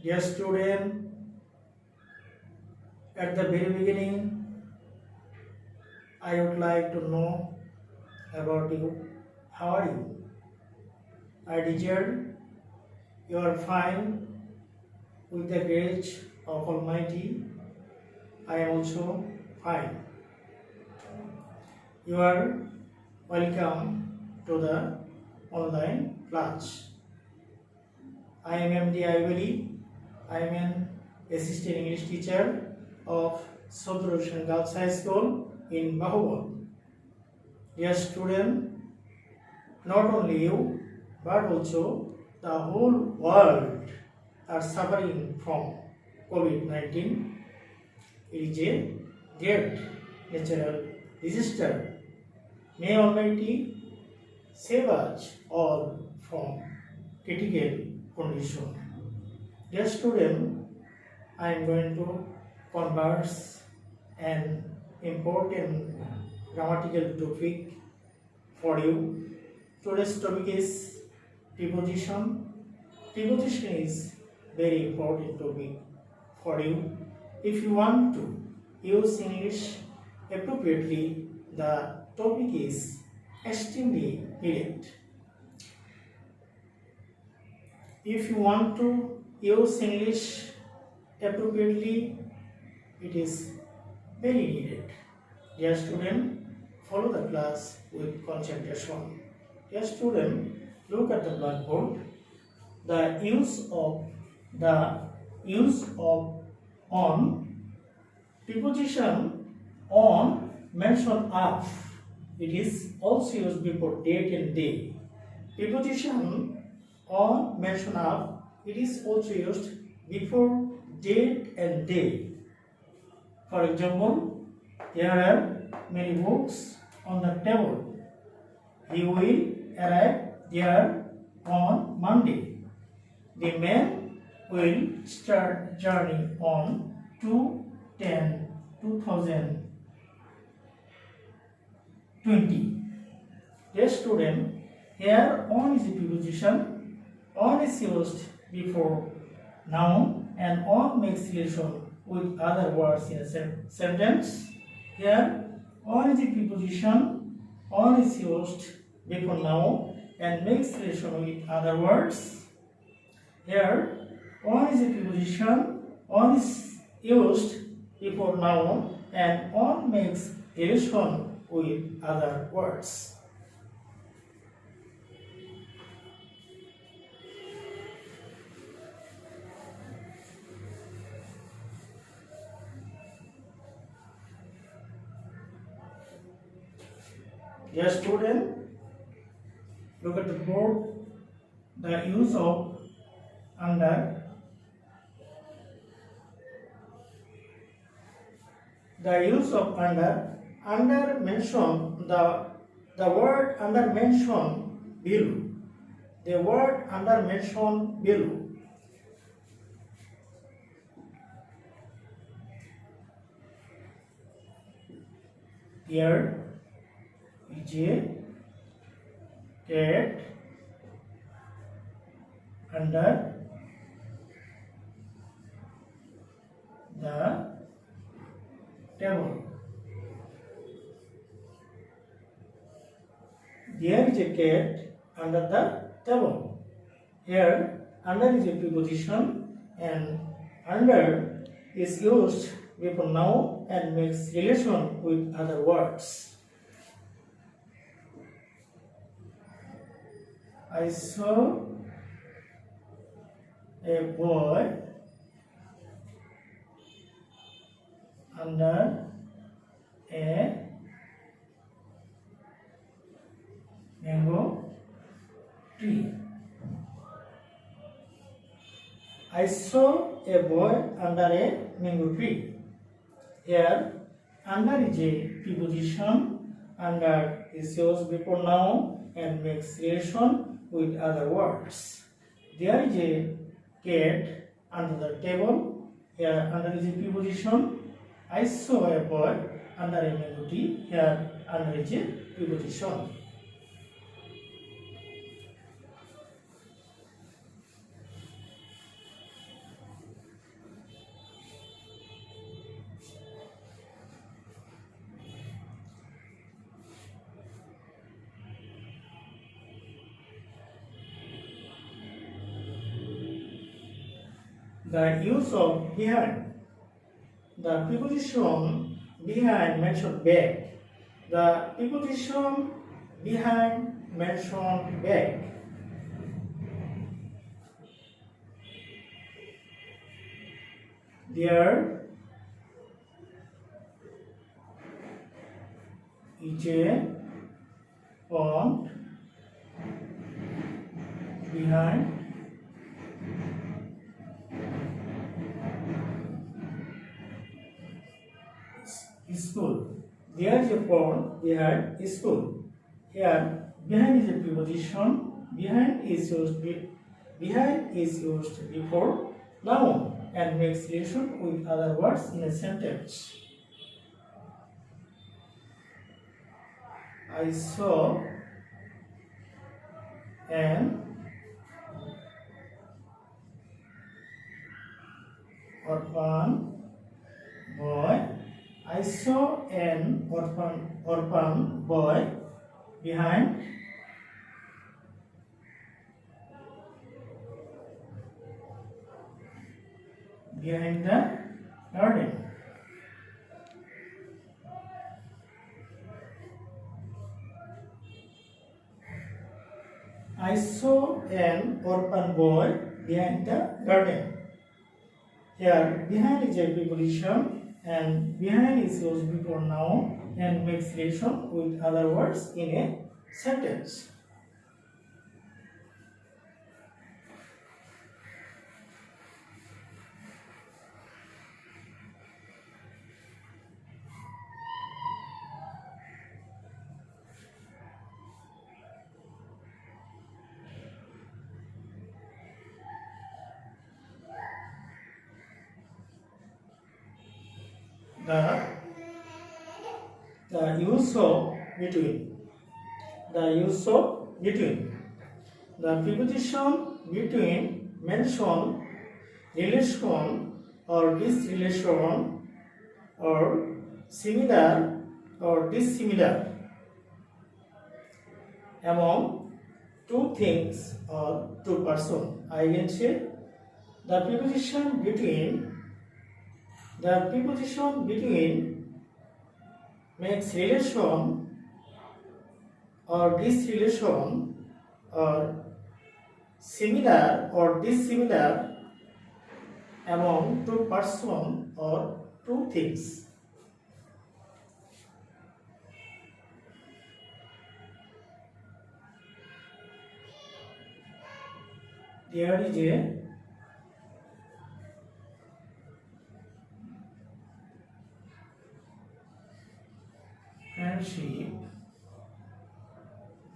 Dear student, at the very beginning, I would like to know about you. How are you? I deserve you are fine with the grace of Almighty. I am also fine. You are welcome to the online class. I am MD Iveli. I am an assistant English teacher of Preposition Girls High School in Bahubal. Dear student, not only you but also the whole world are suffering from COVID-19. It is a great natural disaster. May Almighty save us all from critical condition. Dear student, I am going to converse an important grammatical topic for you. Today's topic is preposition. Preposition is very important topic for you. If you want to use English appropriately, the topic is extremely needed. If you want to use English appropriately, it is very needed. Dear student, follow the class with concentration. Dear student, look at the blackboard. The use of on, preposition on mention of. It is also used before date and day. Preposition on mention of. It is also used before date and day. For example, there are many books on the table. He will arrive there on Monday. The man will start journey on 2/10/2020. Dear student, here on is a preposition. On is used before noun and on makes relation with other words in a sentence. Here on is a preposition. On is used before noun and makes relation with other words. Here on is a preposition. On is used before noun and on makes relation with other words. Dear student, look at the board. The use of under. The use of under. Under mention the word under mention below. The word under mention below. Here is a cat under the table. There is a cat under the table. Here, under is a preposition and under is used before noun and makes relation with other words. I saw a boy under a mango tree. I saw a boy under a mango tree. Here, under is a preposition. Under is used before noun and makes relation with other words. There is a cat under the table. Here, under is a preposition. I saw a boy under a mango tree. Here, under is a preposition. The use of behind. The preposition behind mentioned back. The preposition behind mentioned back. There is a on behind school. There is a pond behind school. Here, behind is a preposition. Behind is used before noun and makes relation with other words in a sentence. I saw an orphan boy. I saw an orphan boy behind the garden. I saw an orphan boy behind the garden. Here, behind is a preposition and behind is used before noun and makes relation with other words in a sentence. The use of between. The use of between. The preposition between mention relation or disrelation or similar or dissimilar among two things or two persons. I can say the preposition between. The preposition between makes relation or disrelation or similar or dissimilar among two persons or two things. There is a friendship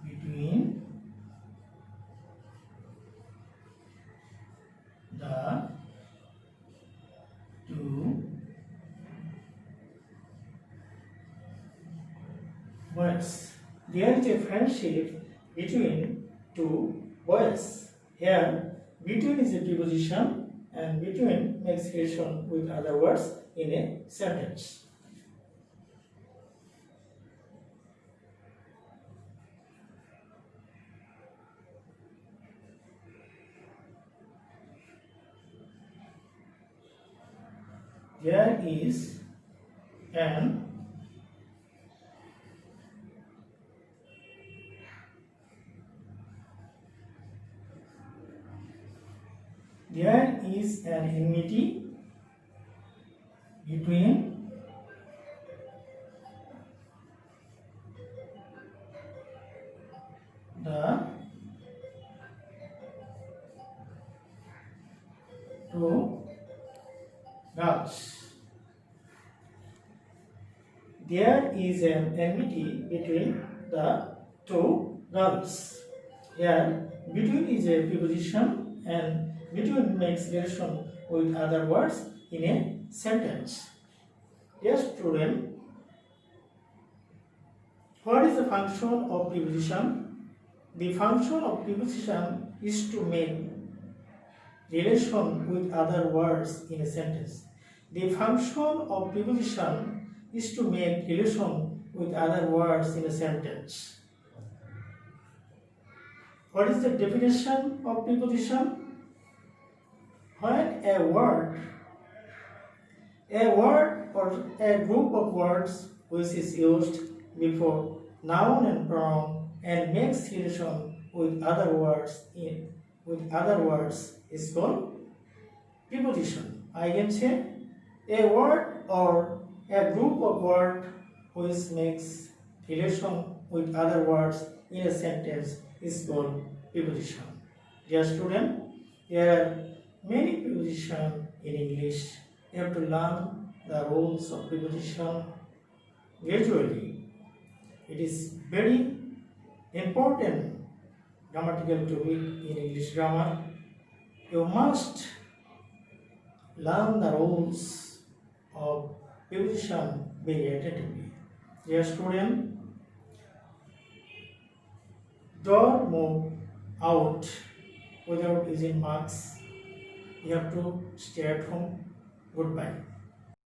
between the two boys. There is a friendship between two boys. Here, between is a preposition and between makes relation with other words in a sentence. There is an enmity between the two girls. There is an enmity between the two girls. Here, between is a preposition and between makes relation with other words in a sentence. Yes, student. What is the function of preposition? The function of preposition is to make relation with other words in a sentence. The function of preposition is to make relation with other words in a sentence. What is the definition of preposition? When a word or a group of words which is used before noun and pronoun and makes relation with other words is called preposition. I can say a word or a group of words which makes relation with other words in a sentence is called preposition. Dear student, there are many prepositions in English. You have to learn the rules of preposition gradually. It is very important grammatical topic in English grammar. You must learn the rules of preposition very attentively. Dear student, don't move out without using marks. You have to stay at home. Goodbye.